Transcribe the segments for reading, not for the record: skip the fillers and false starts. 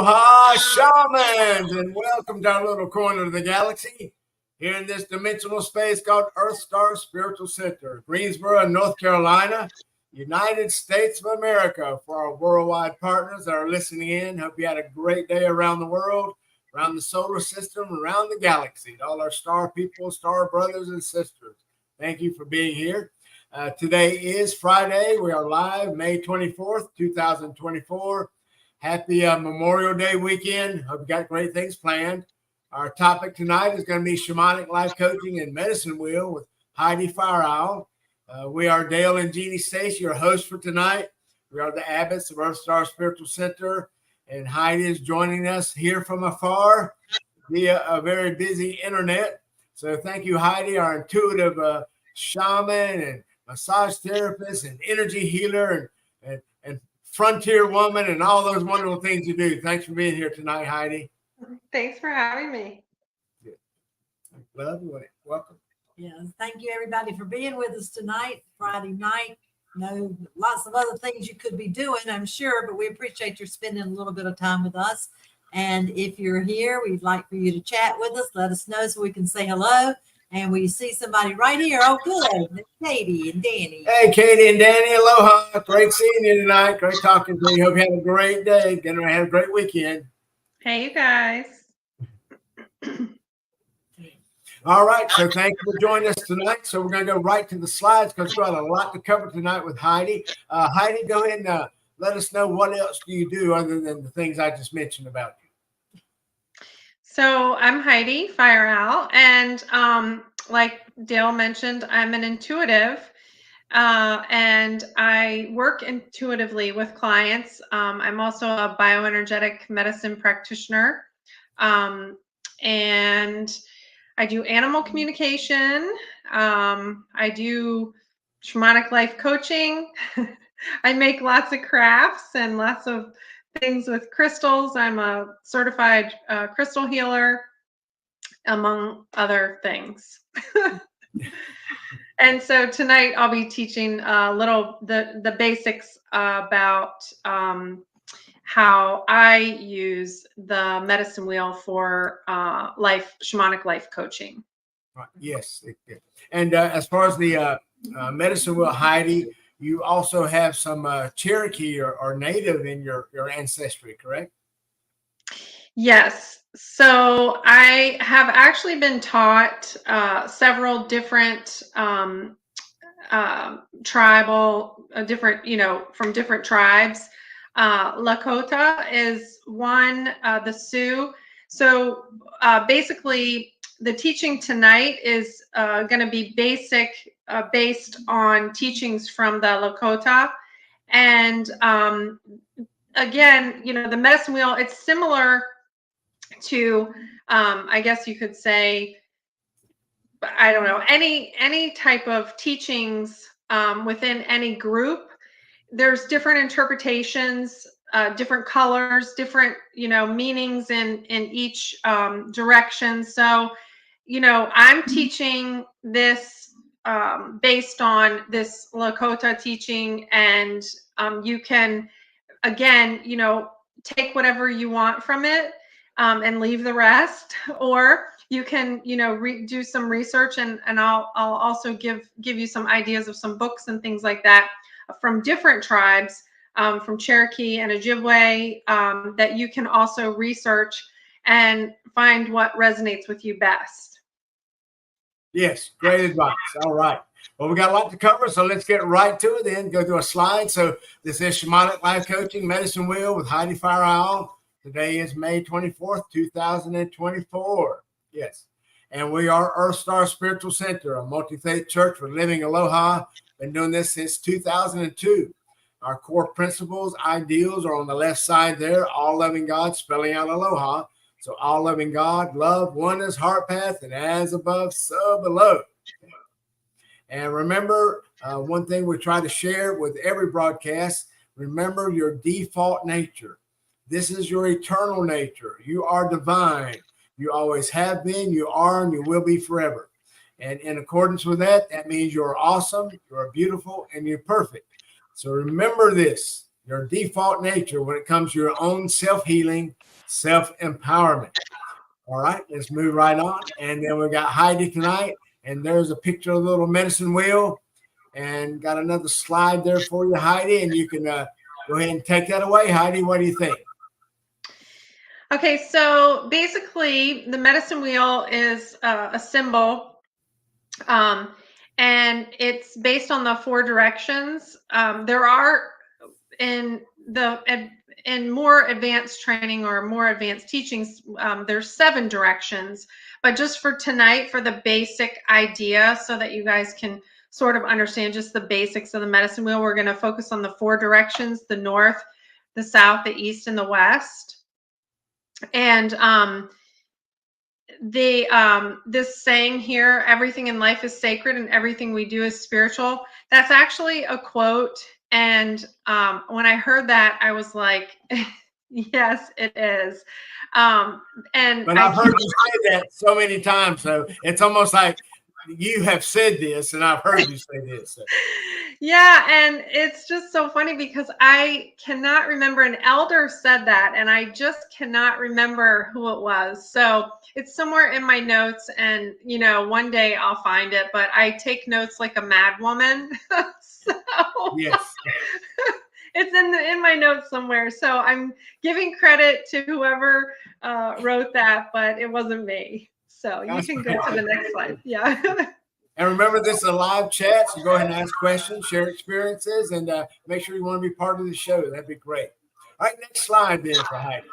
Aloha, Shamans, and welcome to our little corner of the galaxy here in this dimensional space called EarthStar Spiritual Center, Greensboro, North Carolina, United States of America. For our worldwide partners that are listening in, hope you had a great day around the world, around the solar system, around the galaxy. To all our star people, star brothers and sisters, thank you for being here. Today is Friday. We are live May 24th, 2024. Happy Memorial Day weekend. Hope you got great things planned. Our topic tonight is going to be Shamanic Life Coaching and Medicine Wheel with Heidi Fire Owl. We are Dale and Jeanne Stacy, your hosts for tonight. We are the Abbots of EarthStar Spiritual Center, and Heidi is joining us here from afar via a very busy internet. So thank you, Heidi, our intuitive shaman and massage therapist and energy healer and frontier woman and all those wonderful things you do. Thanks for being here tonight, Heidi. Thanks for having me. Love you. Welcome. Yeah, thank you everybody for being with us tonight, Friday night. Lots of other things you could be doing, I'm sure, but we appreciate your spending a little bit of time with us. And if you're here, we'd like for you to chat with us. Let us know so we can say hello. And we see somebody right here. Oh, good. Katie and Danny. Hey, Katie and Danny. Aloha. Great seeing you tonight. Great talking to you. Hope you had a great day. Gonna have a great weekend. Hey, you guys. All right. So thank you for joining us tonight. So we're going to go right to the slides because we've got a lot to cover tonight with Heidi. Heidi, go ahead and let us know what else do you do other than the things I just mentioned about you. So I'm Heidi Fire Owl, and like Dale mentioned, I'm an intuitive, and I work intuitively with clients. I'm also a bioenergetic medicine practitioner, and I do animal communication. I do shamanic life coaching. I make lots of crafts and lots of things with crystals. I'm a certified crystal healer, among other things. And so tonight I'll be teaching the basics about how I use the medicine wheel for shamanic life coaching. Right. Yes. And as far as the medicine wheel, Heidi, you also have some Cherokee or Native in your ancestry, correct? Yes. So I have actually been taught several different tribal, from different tribes. Lakota is one, the Sioux. So basically, the teaching tonight is going to be based on teachings from the Lakota. And again, the medicine wheel, it's similar to, I guess you could say, I don't know, any type of teachings within any group. There's different interpretations, different colors, different, meanings in each direction. So, I'm teaching this based on this Lakota teaching, and you can, again, take whatever you want from it and leave the rest, or you can, do some research, and I'll also give you some ideas of some books and things like that from different tribes, from Cherokee and Ojibwe, that you can also research and find what resonates with you best. Yes, great advice. All right. Well, we got a lot to cover, so let's get right to it then. Go through a slide. So this is Shamanic Life Coaching Medicine Wheel with Heidi Fire Owl. Today is May 24th, 2024. Yes. And we are EarthStar Spiritual Center, a multi-faith church for living aloha. Been doing this since 2002. Our core principles, ideals are on the left side there. All loving God, spelling out aloha. So all loving God, love, oneness, heart path, and as above, so below. And remember, one thing we try to share with every broadcast, remember your default nature. This is your eternal nature. You are divine. You always have been, you are, and you will be forever. And in accordance with that, that means you're awesome, you're beautiful, and you're perfect. So remember this. your default nature when it comes to your own self-healing, self-empowerment. All right, let's move right on. And then we got Heidi tonight, and there's a picture of a little medicine wheel, and got another slide there for you, Heidi, and you can go ahead and take that away. Heidi, what do you think? Okay, so basically the medicine wheel is a symbol, and it's based on the 4 directions. There are in more advanced training or more advanced teachings, there's 7 directions, but just for tonight, for the basic idea, so that you guys can sort of understand just the basics of the medicine wheel, we're going to focus on the 4 directions: the north, the south, the east, and the west. And this saying here, everything in life is sacred and everything we do is spiritual, that's actually a quote. And when I heard that, I was like, yes, it is. But I've heard you say that so many times, so it's almost like you have said this and I've heard you say this. So. Yeah, and it's just so funny because I cannot remember, an elder said that, and I just cannot remember who it was. So it's somewhere in my notes, and one day I'll find it, but I take notes like a mad woman. So yes. It's in my notes somewhere. So I'm giving credit to whoever wrote that, but it wasn't me. So you can go to the next slide. Yeah. And remember, this is a live chat, so go ahead and ask questions, share experiences, and make sure you want to be part of the show. That'd be great. All right, next slide then for Heidi.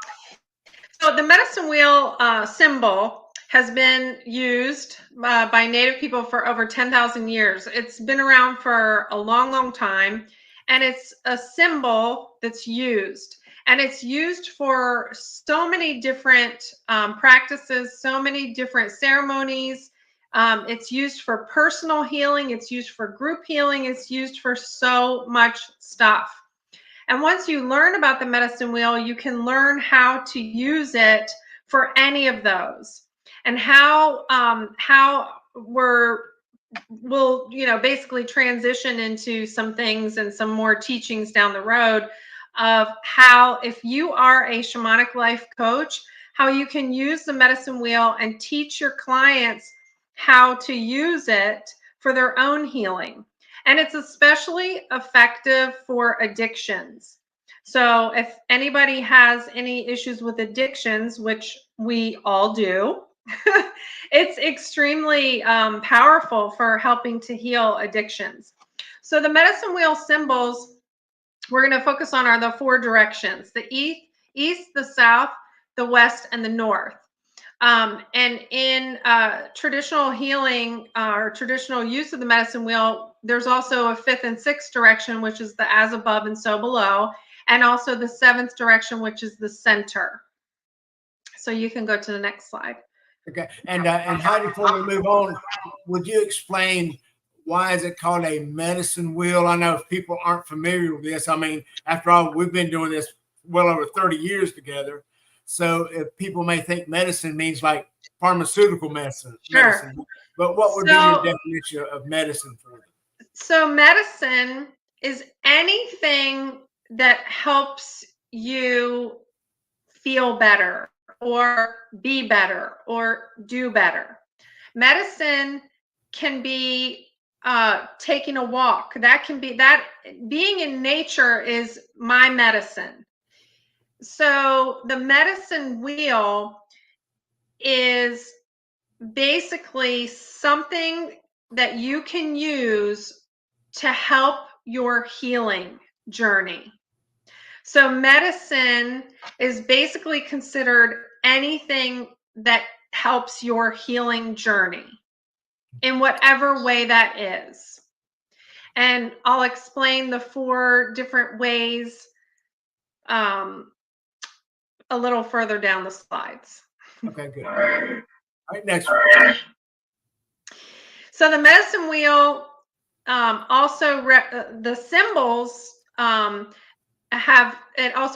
So the medicine wheel symbol has been used by Native people for over 10,000 years. It's been around for a long, long time, and it's a symbol that's used. And it's used for so many different practices, so many different ceremonies. It's used for personal healing. It's used for group healing. It's used for so much stuff. And once you learn about the medicine wheel, you can learn how to use it for any of those, and how we'll basically transition into some things and some more teachings down the road of how, if you are a shamanic life coach, how you can use the medicine wheel and teach your clients how to use it for their own healing. And it's especially effective for addictions. So if anybody has any issues with addictions, which we all do, it's extremely powerful for helping to heal addictions. So the medicine wheel symbols we're going to focus on are the 4 directions: the east, the south, the west, and the north. And in traditional healing or traditional use of the medicine wheel, there's also a 5th and 6th direction, which is the as above and so below, and also the 7th direction, which is the center. So you can go to the next slide. Okay, and Heidi, before we move on, would you explain why is it called a medicine wheel? I know if people aren't familiar with this, I mean, after all, we've been doing this well over 30 years together. So if people may think medicine means like pharmaceutical medicine. Sure. But what would be your definition of medicine for them? So medicine is anything that helps you feel better or be better or do better. Medicine can be taking a walk. That can be that. Being in nature is my medicine. So the medicine wheel is basically something that you can use to help your healing journey. So medicine is basically considered anything that helps your healing journey in whatever way that is. And I'll explain the 4 different ways a little further down the slides. Okay, good. All right, next one. So the medicine wheel also the symbols also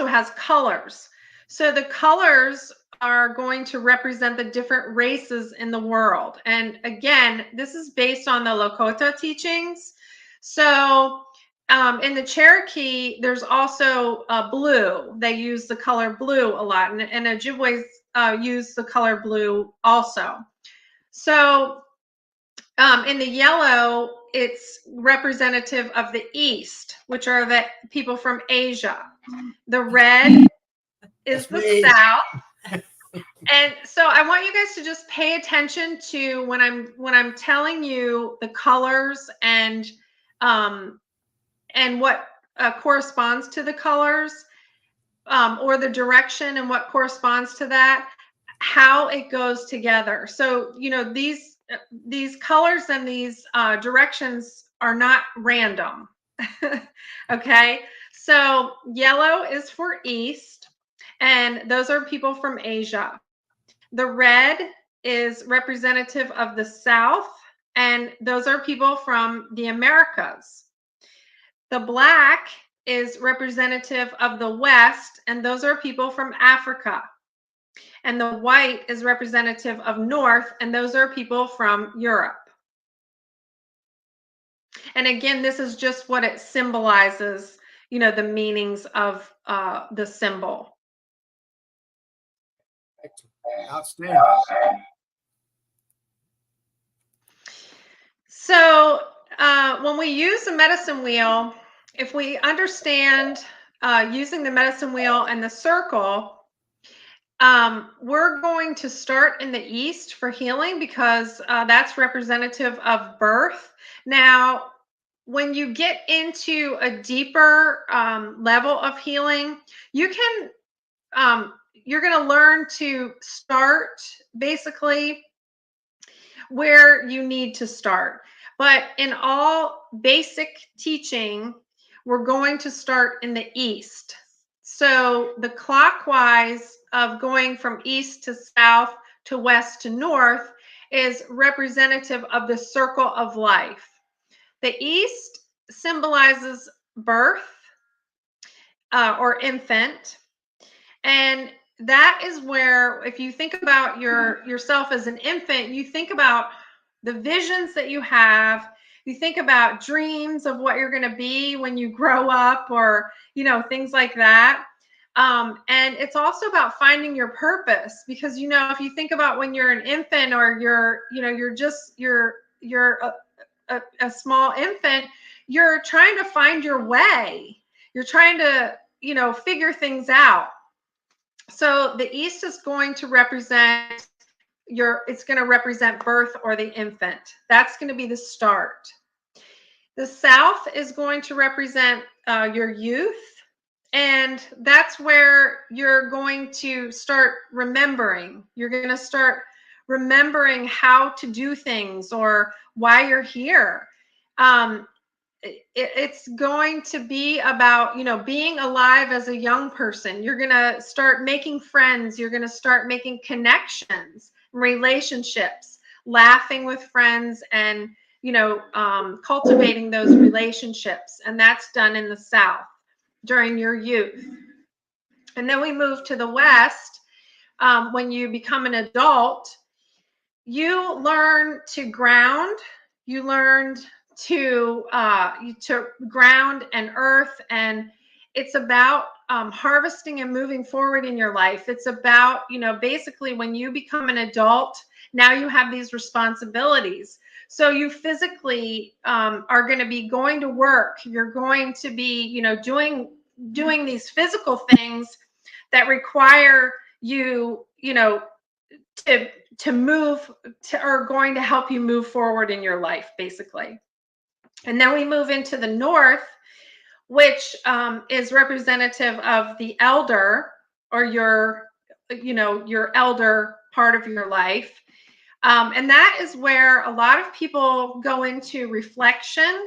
has colors. So the colors are going to represent the different races in the world. And again, this is based on the Lakota teachings. So in the Cherokee, there's also blue. They use the color blue a lot, and Ojibwe's use the color blue also. So in the yellow, it's representative of the East, which are the people from Asia. The red is the South. And so I want you guys to just pay attention to when I'm telling you the colors and what corresponds to the colors, or the direction and what corresponds to that, how it goes together. So, you know, these colors and these directions are not random. Okay, so yellow is for East, and those are people from Asia. The red is representative of the South, and those are people from the Americas. The black is representative of the West, and those are people from Africa. And the white is representative of North, and those are people from Europe. And again, this is just what it symbolizes, you know, the meanings of the symbol. Outstanding. So when we use the medicine wheel, if we understand using the medicine wheel and the circle, we're going to start in the East for healing, because that's representative of birth. Now, when you get into a deeper level of healing, you can, you're going to learn to start basically where you need to start. But in all basic teaching, we're going to start in the East. So the clockwise of going from East to South to West to North is representative of the circle of life. The East symbolizes birth or infant. And that is where, if you think about yourself as an infant, you think about the visions that you have. You think about dreams of what you're going to be when you grow up, or, you know, things like that. And it's also about finding your purpose, because, you know, if you think about when you're an infant, or you're a small infant, you're trying to find your way. You're trying to, you know, figure things out. So the East is going to represent it's going to represent birth or the infant. That's going to be the start. The South is going to represent your youth. And that's where you're going to start remembering. You're going to start remembering how to do things, or why you're here. It's going to be about, you know, being alive as a young person. You're going to start making friends. You're going to start making connections, relationships, laughing with friends, and, you know, cultivating those relationships. And that's done in the South during your youth. And then we move to the West. When you become an adult, you learn to ground. You learn to ground and earth, and it's about harvesting and moving forward in your life. It's about, you know, basically when you become an adult, now you have these responsibilities. So you physically are going to be going to work. You're going to be, you know, doing these physical things that require you, you know, to move, are going to help you move forward in your life, basically. And then we move into the North, which is representative of the elder, or your, you know, your elder part of your life. And that is where a lot of people go into reflection,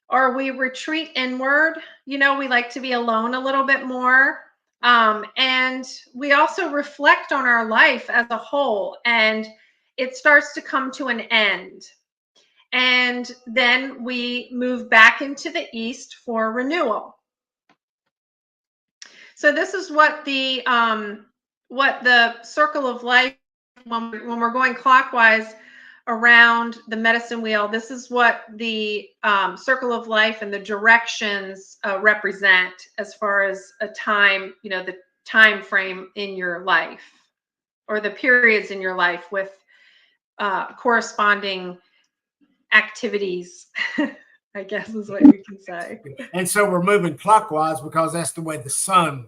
or we retreat inward. You know, we like to be alone a little bit more. And we also reflect on our life as a whole, and it starts to come to an end. And then we move back into the East for renewal. So this is what the circle of life, when we're going clockwise, around the medicine wheel, this is what the circle of life and the directions represent as far as a time, the time frame in your life, or the periods in your life with corresponding activities, I guess is what we can say. And so we're moving clockwise because that's the way the sun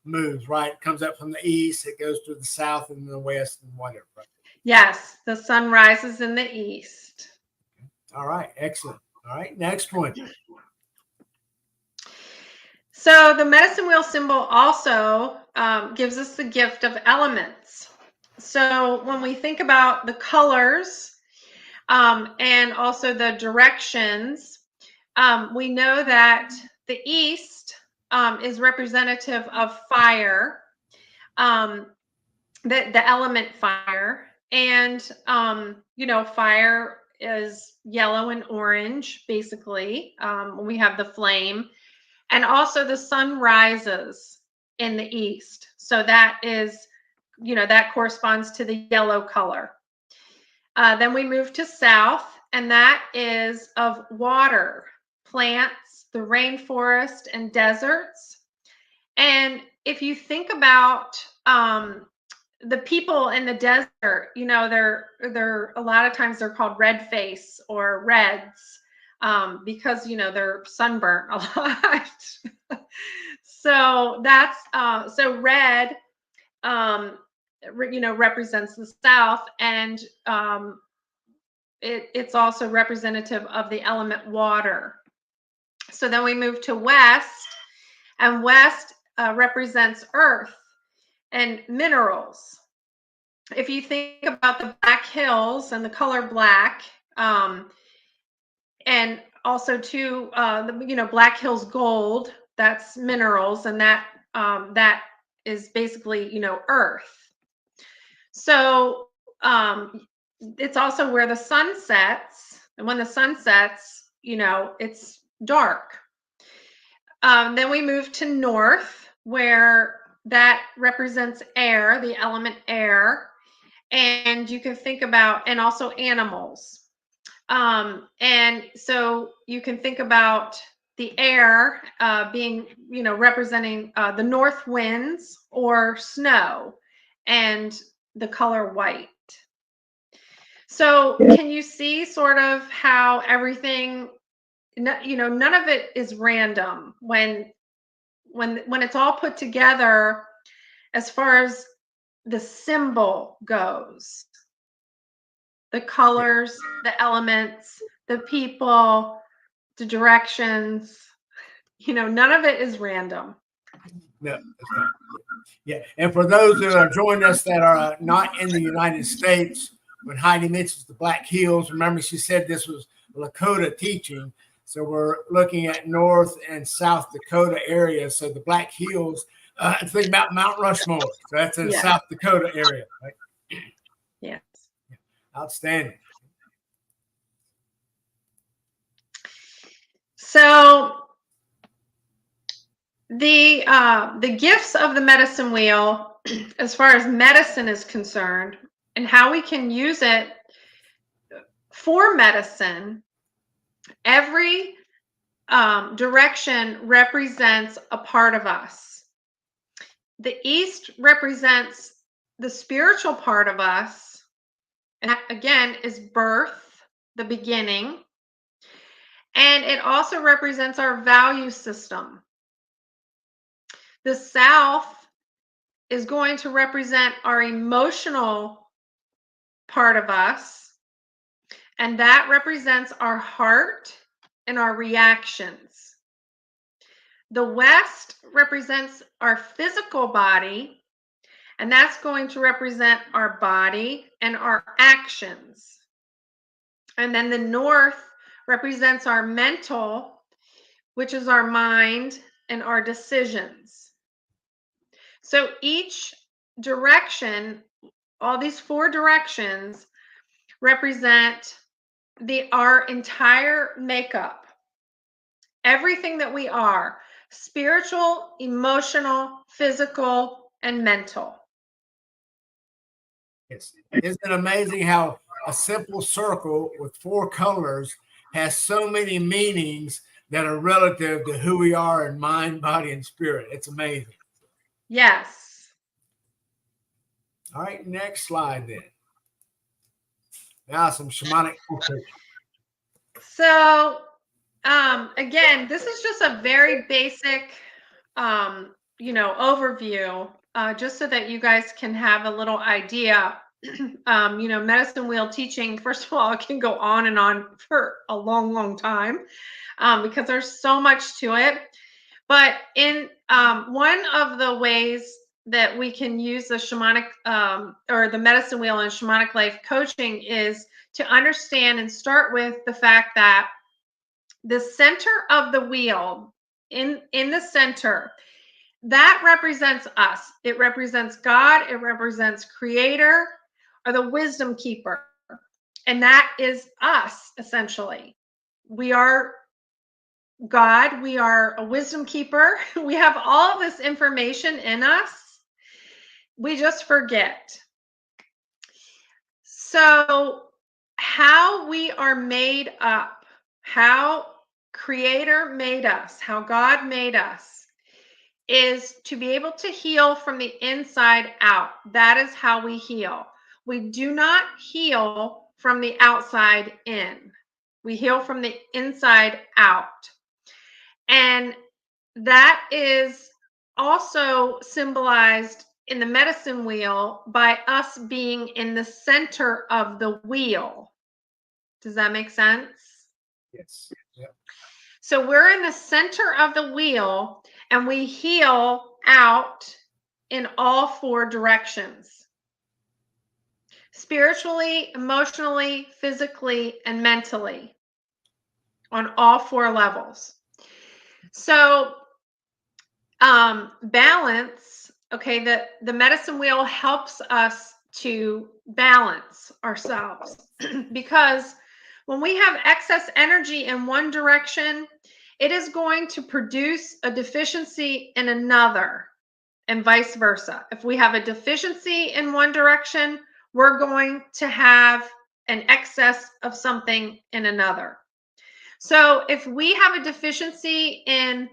moves, right? It comes up from the east, it goes to the south and the west and whatever. Right? Yes, the sun rises in the east. All right, excellent. All right, next one. So the medicine wheel symbol also gives us the gift of elements. So when we think about the colors and also the directions, we know that the east is representative of fire, the element fire. And, fire is yellow and orange, basically, when we have the flame. And also the sun rises in the east. So that is, that corresponds to the yellow color. Then we move to south, and that is of water, plants, the rainforest, and deserts. And if you think about the people in the desert, they're a lot of times they're called red face or reds because they're sunburnt a lot. So that's so red represents the south, and it's also representative of the element water. So then we move to west, and west represents earth and minerals. If you think about the Black Hills and the color black, and also too, Black Hills gold, that's minerals, and that is basically, earth. So it's also where the sun sets, and when the sun sets, it's dark. Then we move to north, where that represents air, the element air. And you can think about, and also animals. And so you can think about the air being, representing the north winds or snow, and the color white. So can you see sort of how everything, none of it is random when it's all put together as far as the symbol goes, the colors, the elements, the people, the directions, none of it is random. No, it's not. Yeah, and for those who are joining us that are not in the United States, when Heidi mentions the Black Hills, remember she said this was Lakota teaching. So we're looking at North and South Dakota areas. So the Black Hills, think about Mount Rushmore. So that's in South Dakota area, right? Yes. Yeah. Outstanding. So the gifts of the medicine wheel, as far as medicine is concerned, and how we can use it for medicine, every direction represents a part of us. The east represents the spiritual part of us, and that, again, is birth, the beginning. And it also represents our value system. The south is going to represent our emotional part of us, and that represents our heart and our reactions. The west represents our physical body, and that's going to represent our body and our actions. And then the north represents our mental, which is our mind and our decisions. So each direction, all these four directions, represent our entire makeup, everything that we are: spiritual, emotional, physical, and mental. Isn't it amazing how a simple circle with 4 colors has so many meanings that are relative to who we are in mind, body, and spirit. It's amazing. Yes. All right, next slide then. Now some shamanic. So again, this is just a very basic overview, just so that you guys can have a little idea. Medicine wheel teaching, first of all, it can go on and on for a long, long time, because there's so much to it. But in one of the ways that we can use the shamanic or the medicine wheel and shamanic life coaching is to understand and start with the fact that the center of the wheel, in the center, that represents us. It represents God. It represents Creator, or the wisdom keeper. And that is us, essentially. We are God. We are a wisdom keeper. We have all this information in us. We just forget. So how we are made up, how Creator made us, how God made us, is to be able to heal from the inside out. That is how we heal. We do not heal from the outside in. We heal from the inside out. And that is also symbolized in the medicine wheel by us being in the center of the wheel. Does that make sense? Yes. Yep. So we're in the center of the wheel, and we heal out in all 4 directions: spiritually, emotionally, physically, and mentally, on all 4 levels. So balance, okay, the medicine wheel helps us to balance ourselves because when we have excess energy in one direction, it is going to produce a deficiency in another, and vice versa. If we have a deficiency in one direction, we're going to have an excess of something in another. So if we have a deficiency in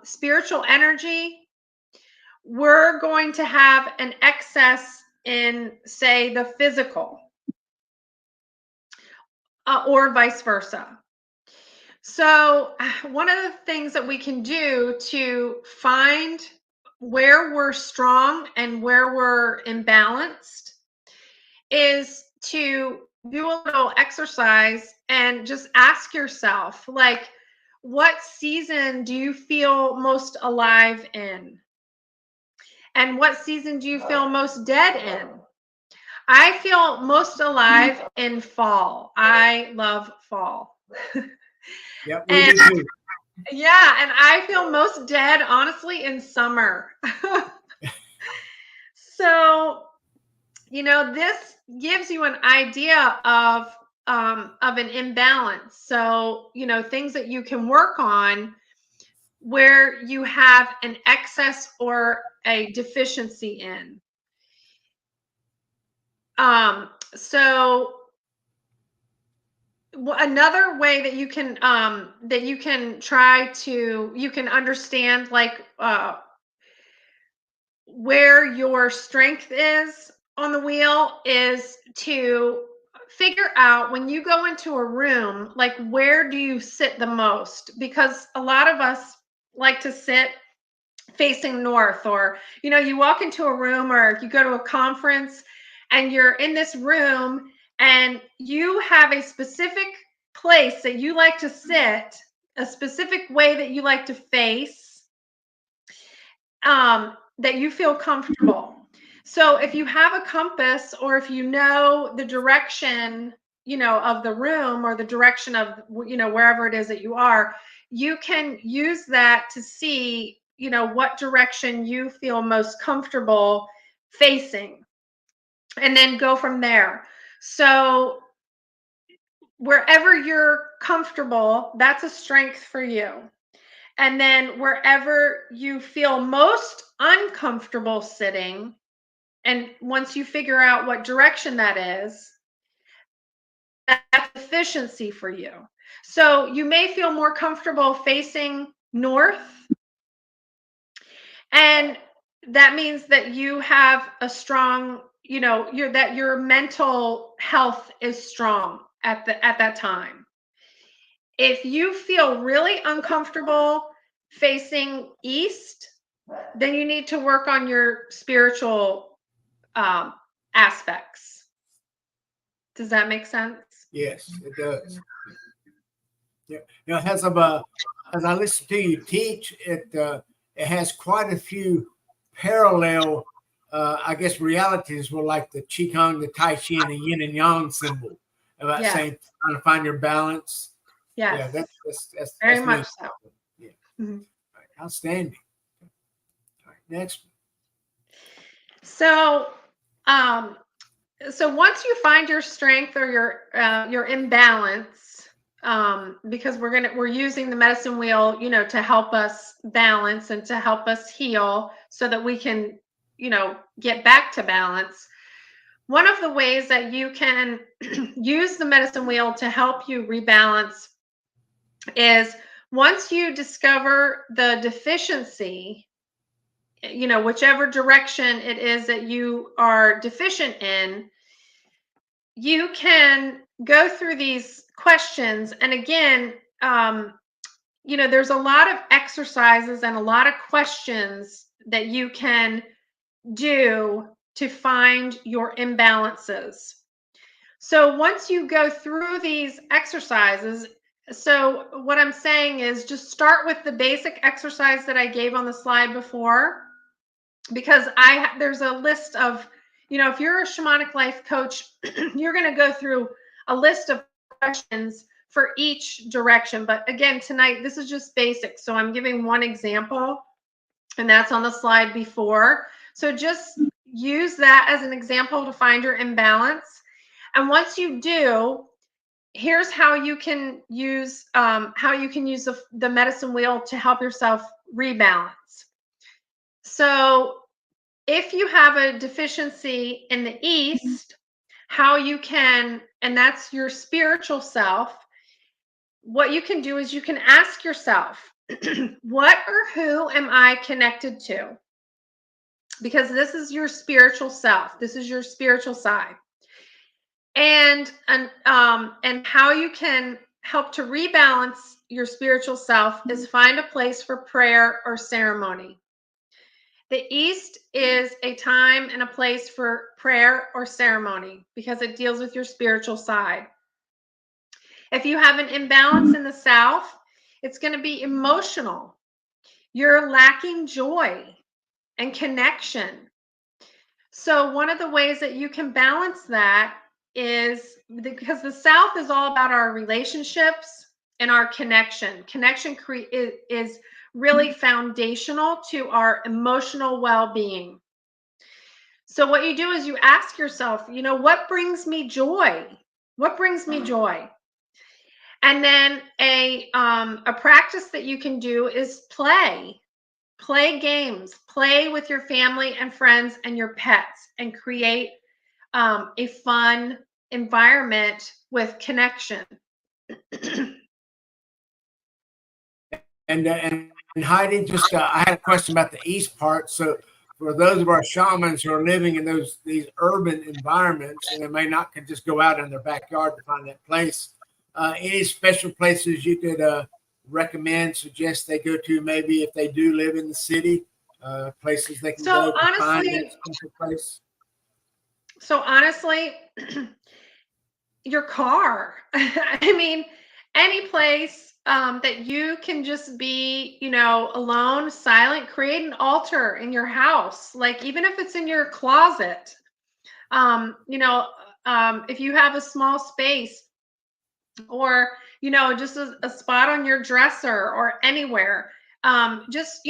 spiritual energy, we're going to have an excess in, say, the physical, or vice versa. So one of the things that we can do to find where we're strong and where we're imbalanced is to do a little exercise and just ask yourself, like, what season do you feel most alive in? And what season do you feel most dead in? I feel most alive in fall. I love fall. Yeah, we do too. Yeah, and I feel most dead, honestly, in summer. So, this gives you an idea of an imbalance. So, things that you can work on where you have an excess or a deficiency in. So another way that you can you can understand, like, where your strength is on the wheel is to figure out, when you go into a room, like, where do you sit the most? Because a lot of us like to sit facing north, or you walk into a room, or you go to a conference and you're in this room and you have a specific place that you like to sit, a specific way that you like to face, that you feel comfortable. So if you have a compass, or if you know the direction, of the room, or the direction of, wherever it is that you are, you can use that to see, what direction you feel most comfortable facing, and then go from there. So wherever you're comfortable, that's a strength for you. And then wherever you feel most uncomfortable sitting, and once you figure out what direction that is, deficiency for you. So you may feel more comfortable facing north, and that means that you have a strong, that your mental health is strong at that time. If you feel really uncomfortable facing east, then you need to work on your spiritual aspects. Does that make sense? Yes, it does. Yeah, as I listen to you teach, it has quite a few parallel, I guess, realities with like the Qigong, the Tai Chi, and the Yin and Yang symbol about saying trying to find your balance. Yes. Yeah, that's very that's much neat. so. Yeah. Mm-hmm. Right. Outstanding. All right, next. So, so once you find your strength or your imbalance, because we're using the medicine wheel, to help us balance and to help us heal so that we can, get back to balance. One of the ways that you can use the medicine wheel to help you rebalance is once you discover the deficiency, whichever direction it is that you are deficient in, you can go through these questions. And again, there's a lot of exercises and a lot of questions that you can do to find your imbalances. So once you go through these exercises, so what I'm saying is just start with the basic exercise that I gave on the slide before, because there's a list of, if you're a shamanic life coach, you're going to go through a list of questions for each direction. But again, tonight, this is just basic. So I'm giving one example, and that's on the slide before. So just use that as an example to find your imbalance. And once you do, here's how you can use the medicine wheel to help yourself rebalance. So if you have a deficiency in the east, how you can, and that's your spiritual self, what you can do is you can ask yourself, what or who am I connected to? Because this is your spiritual self. This is your spiritual side. And how you can help to rebalance your spiritual self is find a place for prayer or ceremony. The East is a time and a place for prayer or ceremony because it deals with your spiritual side. If you have an imbalance in the South, it's going to be emotional. You're lacking joy and connection. So one of the ways that you can balance that is because the South is all about our relationships and our connection. Connection is really foundational to our emotional well-being. So what you do is you ask yourself, what brings me joy? What brings me joy? And then a practice that you can do is play games, play with your family and friends and your pets, and create a fun environment with connection. And Heidi, just I had a question about the east part. So for those of our shamans who are living in these urban environments, and they may not can just go out in their backyard to find that place, any special places you could recommend, suggest they go to, maybe if they do live in the city, places they can go to find that special place? So honestly, your car. I mean, any place that you can just be, alone, silent. Create an altar in your house, like even if it's in your closet. If you have a small space, or just a spot on your dresser or anywhere, just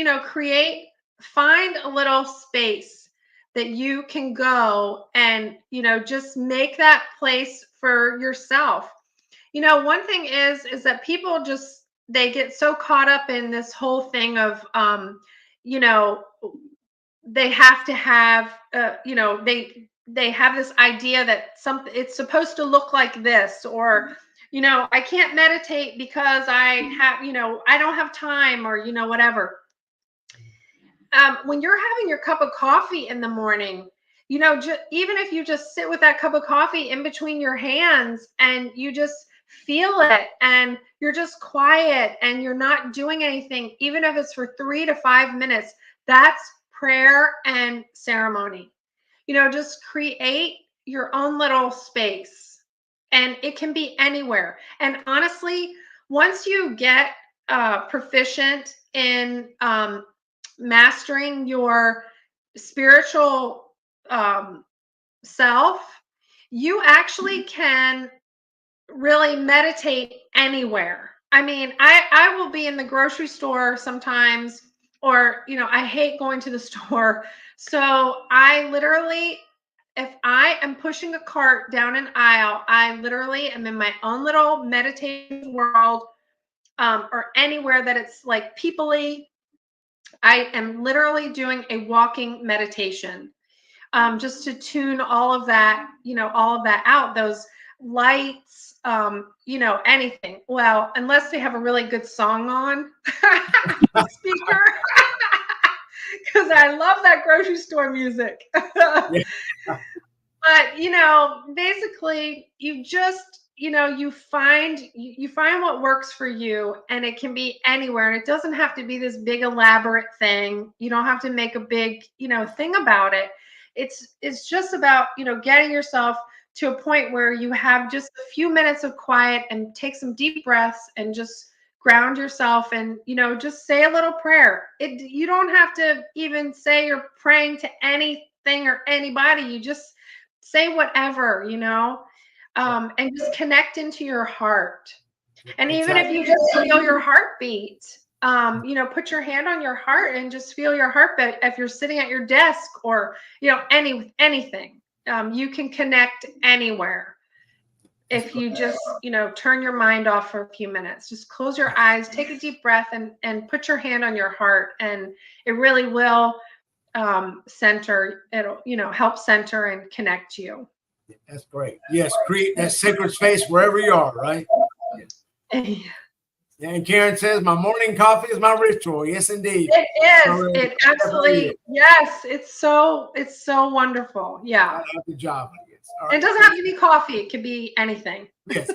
find a little space that you can go and just make that place for yourself. One thing is that people they get so caught up in this whole thing of they have to have they have this idea that it's supposed to look like this, or I can't meditate because I don't have time, or, whatever. When you're having your cup of coffee in the morning, even if you just sit with that cup of coffee in between your hands and you just feel it, and you're just quiet and you're not doing anything, even if it's for 3 to 5 minutes, that's prayer and ceremony. Just create your own little space, and it can be anywhere. And honestly, once you get proficient in mastering your spiritual self, you actually can really meditate anywhere. I mean, I will be in the grocery store sometimes, or, I hate going to the store. So I literally, if I am pushing a cart down an aisle, I literally am in my own little meditative world, or anywhere that it's like people-y. I am literally doing a walking meditation, just to tune all of that, out, those lights, anything. Well, unless they have a really good song on the speaker, because I love that grocery store music. But, basically you just, you find what works for you, and it can be anywhere. And it doesn't have to be this big elaborate thing. You don't have to make a big, thing about it. It's just about, getting yourself to a point where you have just a few minutes of quiet, and take some deep breaths, and just ground yourself, and, just say a little prayer. You don't have to even say you're praying to anything or anybody. You just say whatever, and just connect into your heart. And even if you just feel your heartbeat, put your hand on your heart and just feel your heartbeat. If you're sitting at your desk, or, anything, you can connect anywhere. If you just, turn your mind off for a few minutes, just close your eyes, take a deep breath, and put your hand on your heart. And it really will center, it'll, help center and connect you. That's great. Yes, create that sacred space wherever you are, right? Yeah. And Karen says, my morning coffee is my ritual. Yes, indeed. It is. It absolutely, yes. It's so wonderful. Yeah. Good job. Right. It doesn't have to be coffee. It could be anything. Yes.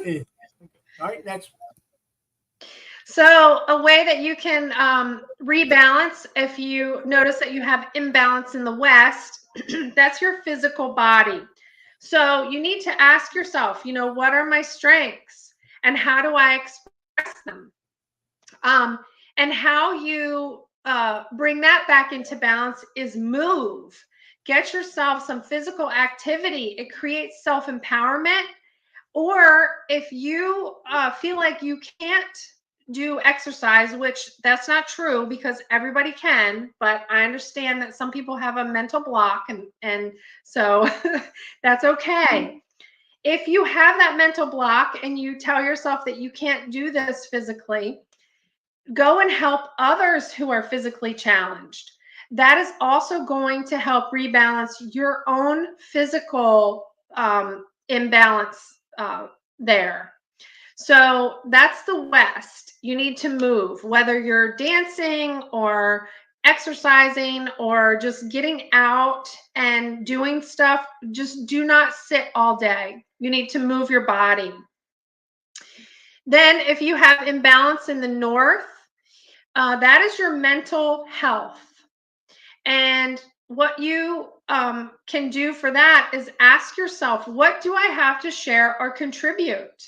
All right. Next. So a way that you can rebalance, if you notice that you have imbalance in the West, that's your physical body. So you need to ask yourself, what are my strengths, and how do I express them? And how you bring that back into balance is move. Get yourself some physical activity. It creates self-empowerment. Or if you feel like you can't do exercise, which that's not true, because everybody can, but I understand that some people have a mental block, and so that's okay. If you have that mental block and you tell yourself that you can't do this physically, go and help others who are physically challenged. That is also going to help rebalance your own physical imbalance there. So that's the West. You need to move, whether you're dancing or exercising or just getting out and doing stuff. Just do not sit all day. You need to move your body. Then if you have imbalance in the North, that is your mental health. And what you can do for that is ask yourself, what do I have to share or contribute?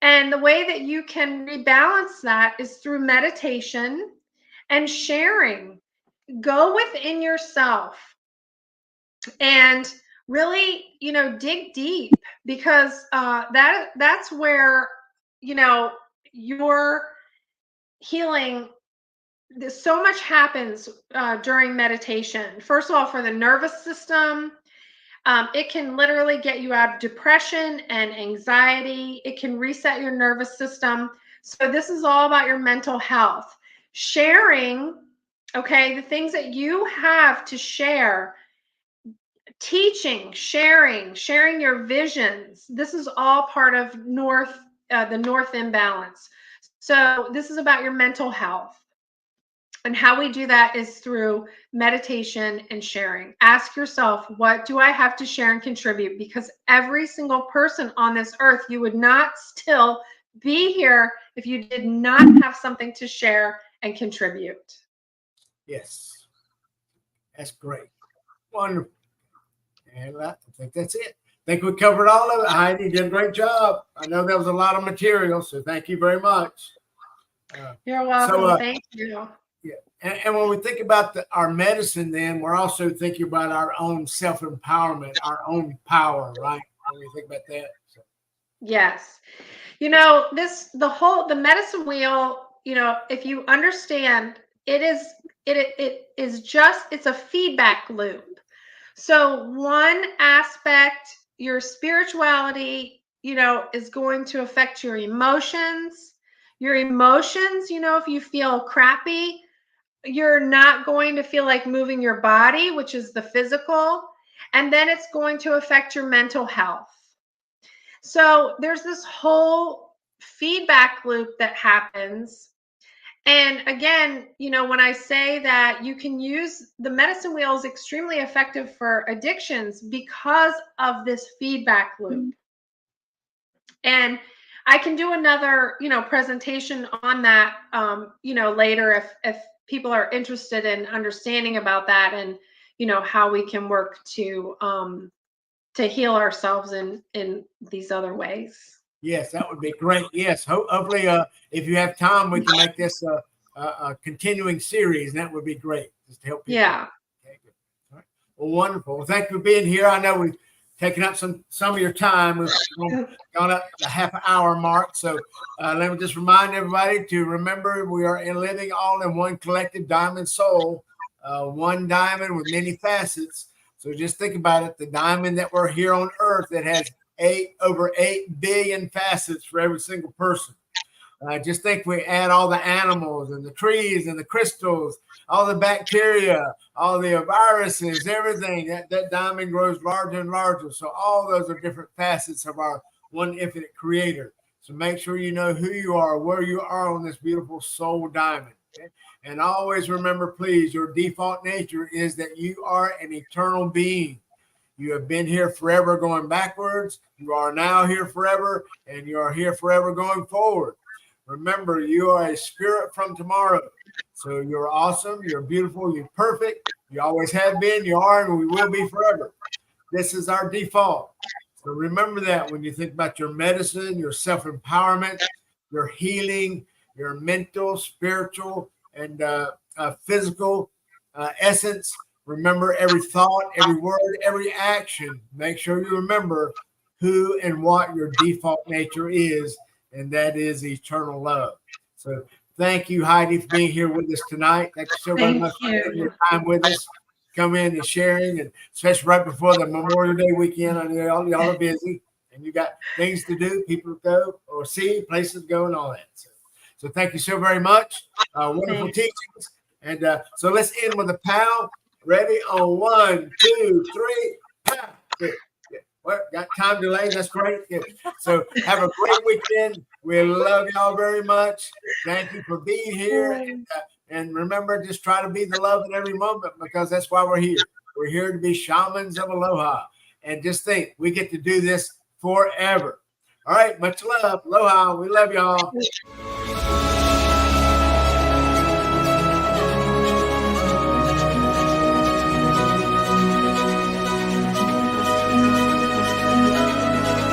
And the way that you can rebalance that is through meditation and sharing. Go within yourself and really, dig deep, because that's where, your healing. So much happens during meditation. First of all, for the nervous system, it can literally get you out of depression and anxiety. It can reset your nervous system. So this is all about your mental health. Sharing, okay, the things that you have to share, teaching, sharing your visions. This is all part of North the north imbalance. So this is about your mental health. And how we do that is through meditation and sharing. Ask yourself, what do I have to share and contribute? Because every single person on this earth, you would not still be here if you did not have something to share and contribute. Yes. That's great. Wonderful. And I think that's it. I think we covered all of it. Heidi, you did a great job. I know there was a lot of material, so thank you very much. You're welcome. Thank you. Yeah. And when we think about our medicine, then we're also thinking about our own self-empowerment, our own power, right? When we think about that. So. Yes. You know, the medicine wheel, you know, if you understand, it's a feedback loop. So one aspect, your spirituality, you know, is going to affect your emotions. Your emotions, you know, if you feel crappy, you're not going to feel like moving your body, which is the physical. And then it's going to affect your mental health. So there's this whole feedback loop that happens. And again, you know, when I say that you can use the medicine wheel is extremely effective for addictions because of this feedback loop. And I can do another, you know, presentation on that, you know, later if people are interested in understanding about that and, you know, how we can work to heal ourselves in these other ways. Yes, that would be great. Yes, hopefully, if you have time, we can make this a continuing series, and that would be great just to help people. Yeah. Okay, good. All right. Well, wonderful. Well, thank you for being here. I know we've taken up some of your time. We've gone up the half-hour mark. So let me just remind everybody to remember we are living all in one collective diamond soul, one diamond with many facets. So just think about it, the diamond that we're here on Earth that has over 8 billion facets for every single person. Just think we add all the animals and the trees and the crystals, all the bacteria, all the viruses, everything, that diamond grows larger and larger. So all those are different facets of our one infinite creator. So make sure you know who you are, where you are on this beautiful soul diamond. Okay? And always remember, please, your default nature is that you are an eternal being. You have been here forever going backwards. You are now here forever, and you are here forever going forward. Remember, you are a spirit from tomorrow. So you're awesome. You're beautiful. You're perfect. You always have been. You are, and we will be forever. This is our default. So remember that when you think about your medicine, your self-empowerment, your healing, your mental, spiritual, and physical essence. Remember every thought, every word, every action. Make sure you remember who and what your default nature is, and that is eternal love. So thank you, Heidi, for being here with us tonight. Thank you so very much for spending your time with us, come in and sharing, and especially right before the Memorial Day weekend. I know y'all are busy, and you got things to do, people to go or see, places to go, and all that. So thank you so very much. Wonderful teachings. And so let's end with a pow. Ready on 1, 2, 3, pow. Good. Good. Well, got time delay. That's great. Good. So have a great weekend. We love y'all very much. Thank you for being here. And remember, just try to be the love in every moment, because that's why we're here. We're here to be shamans of Aloha. And just think, we get to do this forever. All right. Much love. Aloha. We love y'all.